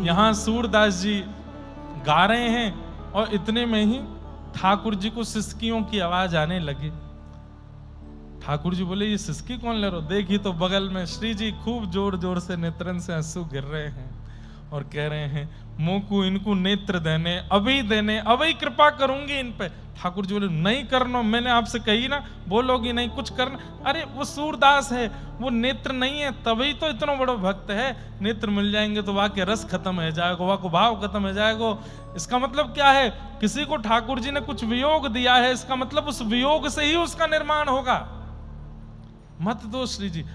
यहां सूरदास जी गा रहे हैं और इतने में ही ठाकुर जी को सिसकियों की आवाज आने लगी। ठाकुर जी बोले ये सिसकी कौन ले रहे हो? देखी तो बगल में श्री जी खूब जोर जोर से नेत्रन से आंसू गिर रहे हैं और कह रहे हैं मोकू इनको नेत्र देने, अभी कृपा करूंगी इन पे। ठाकुर जी बोले नहीं करना, मैंने आपसे कही ना, बोलोगी नहीं कुछ करना। अरे वो सूरदास है, वो नेत्र नहीं है, तभी तो इतना बड़ा भक्त है। नेत्र मिल जाएंगे तो वहां के रस खत्म हो जाएगा, वहां को भाव खत्म हो जाएगा। इसका मतलब क्या है? किसी को ठाकुर जी ने कुछ वियोग दिया है, इसका मतलब उस वियोग से ही उसका निर्माण होगा। मत दो श्री जी।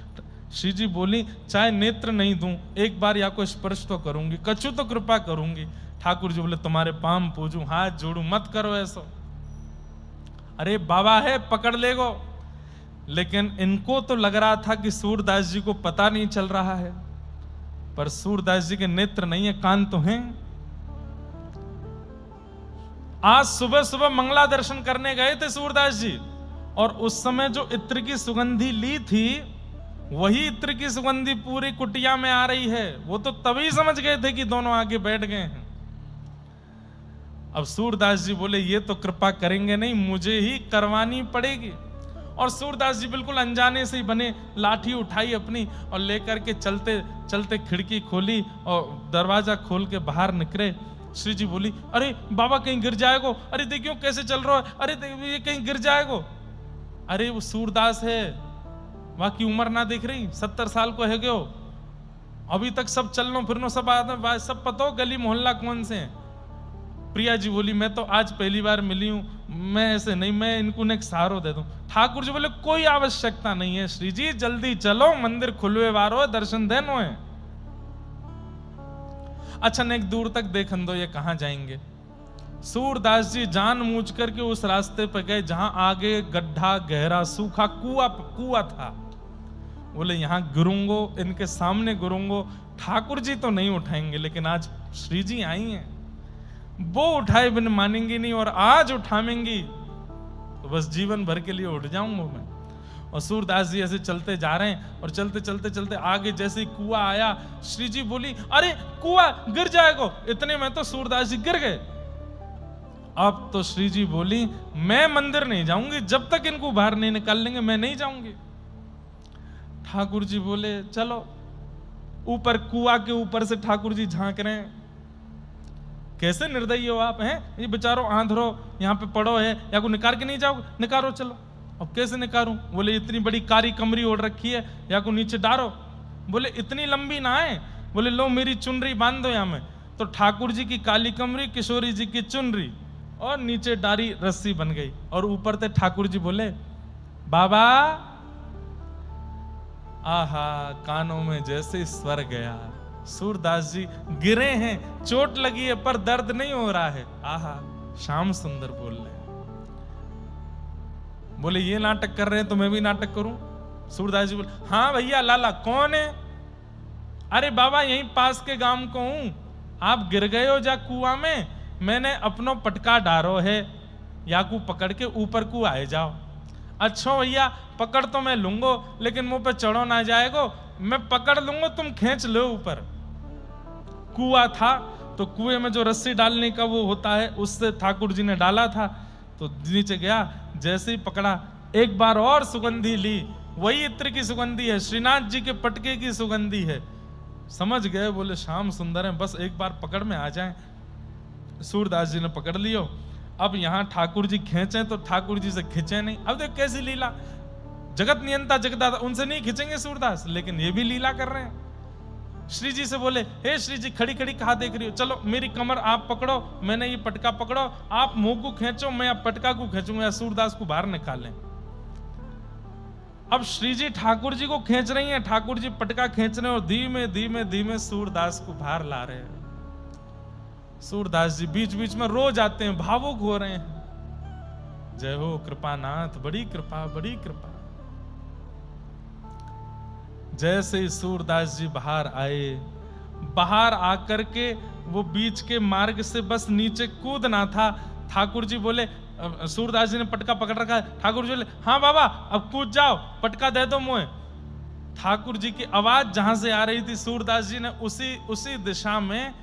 श्री जी बोली चाहे नेत्र नहीं दूं, एक बार या को स्पर्श तो करूंगी, कछु तो कृपा करूंगी। ठाकुर जी बोले तुम्हारे पाम पूजूं, हाथ जोड़ूं, मत करो ऐसा। अरे बाबा है पकड़ लेगो। लेकिन इनको तो लग रहा था कि सूरदास जी को पता नहीं चल रहा है, पर सूरदास जी के नेत्र नहीं है, कान तो हैं। आज सुबह सुबह मंगला दर्शन करने गए थे सूरदास जी, और उस समय जो इत्र की सुगंधी ली थी वही इत्र की सुगंधी पूरी कुटिया में आ रही है। वो तो तभी समझ गए थे कि दोनों आगे बैठ गए हैं। अब सूरदास जी बोले ये तो कृपा करेंगे नहीं, मुझे ही करवानी पड़ेगी। और सूरदास जी बिल्कुल अनजाने से ही बने, लाठी उठाई अपनी और लेकर के चलते चलते खिड़की खोली और दरवाजा खोल के बाहर निकले। श्री जी बोली अरे बाबा कहीं गिर जाएगो, अरे देखियो कैसे चल रहा है, अरे ये कहीं गिर जाएगो। अरे वो सूरदास है, वहां की उम्र ना देख रही, 70 साल को है गयो, अभी तक सब चलनो फिरनो सब आदमी सब पता हो गली मोहल्ला कौन से हैं। प्रिया जी बोली मैं तो आज पहली बार मिली हूं, मैं ऐसे नहीं, मैं इनको एक सहारो दे दूं। ठाकुर जी बोले कोई आवश्यकता नहीं है श्री जी, जल्दी चलो, मंदिर खुलवे वारो, दर्शन देनो है। अच्छा एक दूर तक देखन दो ये कहां जाएंगे। सूरदास जी जानबूझ करके उस रास्ते पर गए जहां आगे गड्ढा गहरा सूखा कुआ था। बोले यहां गिरूंगो, इनके सामने गिरूंगो, ठाकुर जी तो नहीं उठाएंगे, लेकिन आज श्री जी आई हैं, वो उठाए बिन मानेंगी नहीं, और आज उठाएंगी तो बस जीवन भर के लिए उठ जाऊंगा मैं। और सूरदास जी ऐसे चलते जा रहे हैं और चलते चलते चलते आगे जैसे ही कुआं आया, श्री जी बोली अरे कुआं गिर जाएगा। इतने में तो सूरदास जी गिर गए। अब तो श्री जी बोली मैं मंदिर नहीं जाऊंगी, जब तक इनको बाहर नहीं निकाल लेंगे मैं नहीं जाऊंगी। ठाकुर जी बोले चलो। ऊपर कुआं के ऊपर से ठाकुर जी झांक रहे हैं, कैसे निर्दयी हो आप हैं, ये बेचारो आंधरो यहाँ पे पड़ो है, या को निकाल के नहीं जाओ, निकालो चलो। अब कैसे निकारूं? बोले इतनी बड़ी कारी कमरी ओढ़ रखी है, या को नीचे डारो। बोले इतनी लंबी ना है। बोले लो मेरी चुनरी बांध दो यहाँ में। तो ठाकुर जी की काली कमरी, किशोरी जी की चुनरी, और नीचे डारी रस्सी बन गई, और ऊपर से ठाकुर जी बोले बाबा। आहा कानों में जैसे स्वर गया। सूरदास जी गिरे हैं, चोट लगी है पर दर्द नहीं हो रहा है। आहा श्याम सुंदर बोल रहे हैं। बोले ये नाटक कर रहे हैं तो मैं भी नाटक करूं? सूरदास जी बोले हाँ भैया लाला कौन है? अरे बाबा यहीं पास के गांव को हूं, आप गिर गए हो जा कुआं में, मैंने अपनो पटका डारो है, या को पकड़ के ऊपर को आए जाओ। अच्छा भैया पकड़ तो मैं लूंगो, लेकिन मुंह पे चढ़ो ना जाएगो, मैं पकड़ लूंगा, तुम खींच लो ऊपर। कुआं था तो कुएं में जो रस्सी डालने का वो होता है, उससे ठाकुर जी ने डाला था, तो नीचे गया, जैसे ही पकड़ा एक बार और सुगंधी ली, वही इत्र की सुगंधी है, श्रीनाथ जी के पटके की सुगंधी है। समझ गए, बोले श्याम सुंदर है, बस एक बार पकड़ में आ जाए। सूरदास जी ने पकड़ लियो। अब यहां ठाकुर जी खींचे तो ठाकुर जी से खींचे नहीं। अब देख कैसी लीला, जगत नियंता जगदाता, उनसे नहीं खींचेंगे सूरदास, लेकिन ये भी लीला कर रहे हैं। श्री जी से बोले हे श्री जी खड़ी खड़ी कहां देख रही हो, चलो मेरी कमर आप पकड़ो, मैंने ये पटका पकड़ो, आप मुंह को खींचो, मैं आप पटका को खींचूंगा, सूरदास को बाहर निकालें। अब श्री जी ठाकुर जी को खींच रही हैं, ठाकुर जी पटका खींच रहे हैं, और धीमे धीमे धीमे सूरदास को बाहर ला रहे हैं। सूरदास जी बीच बीच में रो जाते हैं, भावुक हो रहे हैं। जय हो कृपानाथ, बड़ी कृपा बड़ी कृपा। जैसे ही सूरदास जी बाहर आए, बाहर आकर के वो बीच के मार्ग से बस नीचे कूदना था। ठाकुर जी बोले, सूरदास जी ने पटका पकड़ रखा है, ठाकुर जी बोले हाँ बाबा अब कूद जाओ, पटका दे दो मुझे। ठाकुर जी की आवाज जहां से आ रही थी, सूरदास जी ने उसी दिशा में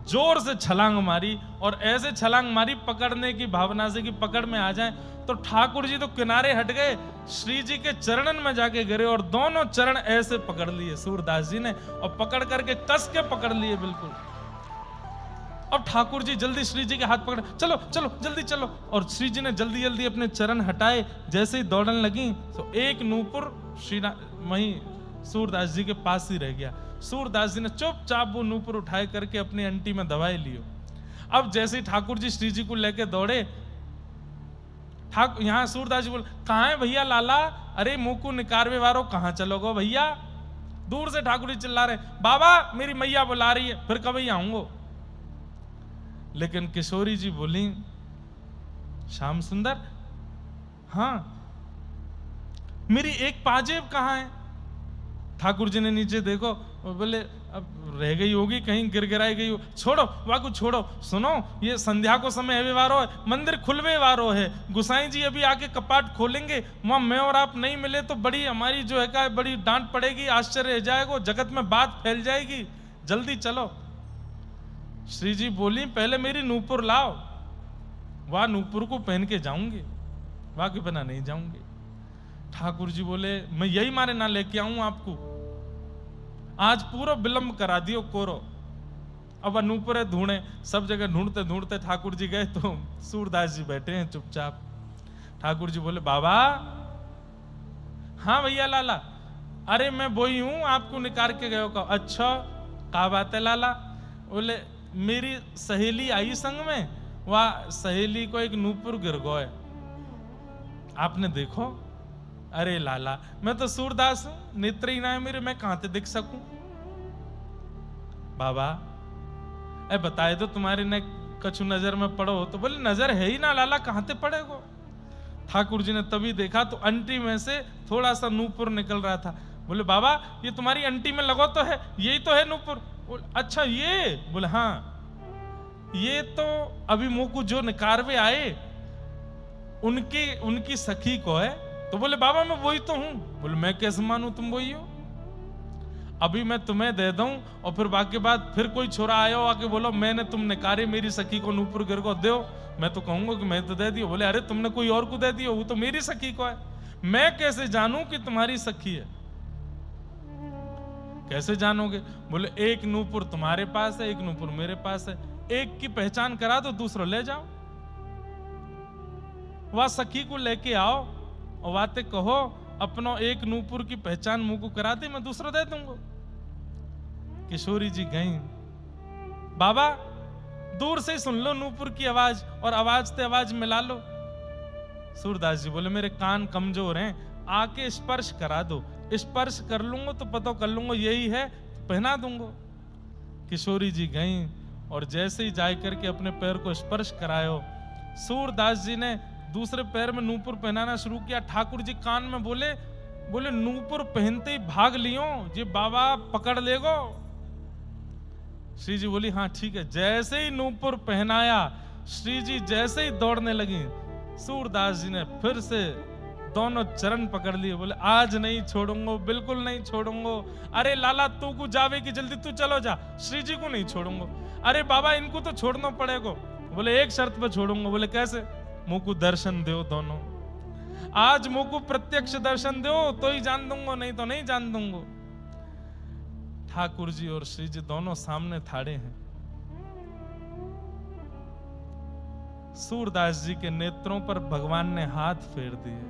जोर से छलांग मारी और ऐसे छलांग मारी पकड़ने की भावना से कि पकड़ में आ जाए। तो ठाकुर जी तो किनारे हट गए, श्री जी के चरणन में जाके गिरे और दोनों चरण ऐसे पकड़ लिए सूरदास जी ने और पकड़ करके कस के पकड़ लिए बिल्कुल। अब ठाकुर जी जल्दी श्री जी के हाथ पकड़े, चलो चलो जल्दी चलो। और श्री जी ने जल्दी जल्दी अपने चरण हटाए। जैसे ही दौड़ने लगी तो एक नूपुर श्री वहीं सूरदास जी के पास ही रह गया। सूरदास जी ने चुपचाप वो नूपुर उठाए करके अपनी अंटी में दबाए लियो। अब जैसे ही ठाकुर जी श्री जी को लेके दौड़े, यहाँ सूरदास जी बोले, कहाँ है भैया लाला? अरे मुंह को निकारवे वारो, कहाँ चलोगो भैया? दूर से ठाकुर जी चिल्ला रहे, बाबा मेरी मैया बुला रही है, फिर कभी आऊंगो। लेकिन किशोरी जी बोली, श्याम सुंदर, हाँ मेरी एक पाजेब कहाँ है? ठाकुर जी ने नीचे देखो, बोले अब रह गई होगी, कहीं गिर गिराई गई हो। छोड़ो वाकू छोड़ो, सुनो ये संध्या को समय है वारो है, मंदिर खुलवे वारो है, गुसाई जी अभी आके कपाट खोलेंगे, वहां मैं और आप नहीं मिले तो बड़ी हमारी जो है का बड़ी डांट पड़ेगी, आश्चर्य रह जाएगा, जगत में बात फैल जाएगी, जल्दी चलो। श्री जी बोली, पहले मेरी नूपुर लाओ, वह नूपुर को पहन के जाऊंगी, वहां के बिना नहीं जाऊंगी। ठाकुर जी बोले, मैं यही मारे ना लेके आऊं आपको, आज पूरा विलंब करा दियो कोरो। अब नूपुरे ढूंढे, सब जगह ढूंढते ढूंढते ठाकुर जी गए तो सूरदास जी बैठे हैं चुपचाप। ठाकुर जी बोले, बाबा। हाँ भैया लाला, अरे मैं बोई हूं, आपको निकाल के गए हो। अच्छा क्या बात है लाला? बोले, मेरी सहेली आई संग में, वह सहेली को एक नूपुर गिर गए, आपने देखो? अरे लाला मैं तो सूरदास हूं, नेत्र ही ना है मेरे, मैं कहां से दिख सकूं? बाबा ए बताए तो तुम्हारे ने कछु नजर में पड़ो? तो बोले, नजर है ही ना लाला, कहां से पड़ेगो? ठाकुर जी ने तभी देखा तो अंटी में से थोड़ा सा नूपुर निकल रहा था। बोले, बाबा ये तुम्हारी अंटी में लगो तो है, यही तो है नूपुर। अच्छा ये? बोले, हाँ ये तो अभी मुंह को जो निकारवे आए उनकी सखी को है। तो बोले, बाबा मैं वही तो हूं। बोले, मैं कैसे मानूं तुम वही हो? अभी मैं तुम्हें दे दूं और फिर बाकी बात फिर कोई छोरा आयो आके बोलो मैंने तुम निकारे मेरी सखी को नूपुर गिर को दो, मैं तो कहूंगा कि मैं तो दे दियो। बोले, अरे तुमने कोई और को दे दियो, वो तो मेरी सखी को है, मैं कैसे जानूं कि तुम्हारी सखी है? कैसे जानोगे? बोले, एक नूपुर तुम्हारे पास है, एक नूपुर मेरे पास है, एक की पहचान करा दो, दूसरा ले जाओ। वह सखी को लेके आओ और बातें कहो, अपनो एक नूपुर की पहचान मुंह को करा दे, मैं दूसरा दे दूंगा। किशोरी जी गई, बाबा दूर से सुन लो नूपुर की आवाज और आवाज ते आवाज मिला लो। सूरदास जी बोले, मेरे कान कमजोर हैं, आके स्पर्श करा दो, स्पर्श कर लूंगा तो पता कर लूंगा यही है, पहना दूंगा। किशोरी जी गई और जैसे ही जाए करके अपने पैर को स्पर्श करायो, सूरदास जी ने दूसरे पैर में नूपुर पहनाना शुरू किया। ठाकुर जी कान में बोले, नूपुर पहनते ही भाग लियो, ये बाबा पकड़ लेगो। श्री जी बोली, हाँ ठीक है। जैसे ही नूपुर पहनाया, श्री जी जैसे ही दौड़ने लगी, सूरदास जी ने फिर से दोनों चरण पकड़ लिए। बोले, आज नहीं छोड़ूंगा, बिल्कुल नहीं छोड़ूंगा। अरे लाला तू को जावे की जल्दी, तू चलो जा, श्री जी को नहीं छोड़ूंगा। अरे बाबा इनको तो छोड़ना पड़ेगा। बोले, एक शर्त पे छोड़ूंगा। बोले, कैसे? मुंह को दर्शन दो दोनों, आज मुंह को प्रत्यक्ष दर्शन दो तो ही जान दूंगा, नहीं तो नहीं जान दूंगा। ठाकुर जी और श्री जी दोनों सामने थाड़े हैं। सूरदास जी के नेत्रों पर भगवान ने हाथ फेर दिए,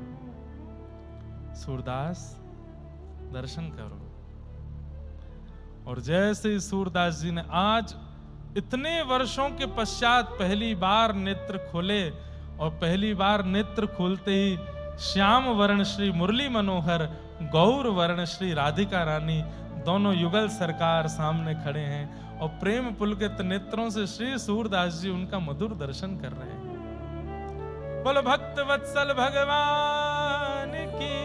सूरदास दर्शन करो। और जैसे ही सूरदास जी ने आज इतने वर्षों के पश्चात पहली बार नेत्र खोले, और पहली बार नेत्र खोलते ही श्याम वर्ण श्री मुरली मनोहर, गौर वर्ण श्री राधिका रानी दोनों युगल सरकार सामने खड़े हैं और प्रेम पुलकित नेत्रों से श्री सूरदास जी उनका मधुर दर्शन कर रहे हैं। बोलो भक्त वत्सल भगवान की।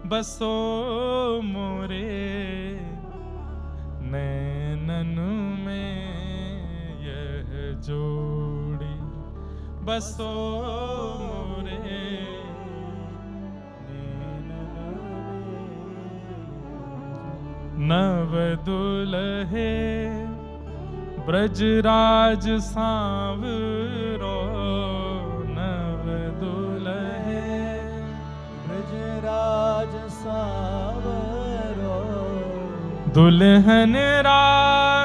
बसो मोरे नैनन में जोड़ी, बसो मोरे नव दुल्हे ब्रजराज सांवरो, नव दुल्हे ब्रजराज सांवरो, दुल्हन राज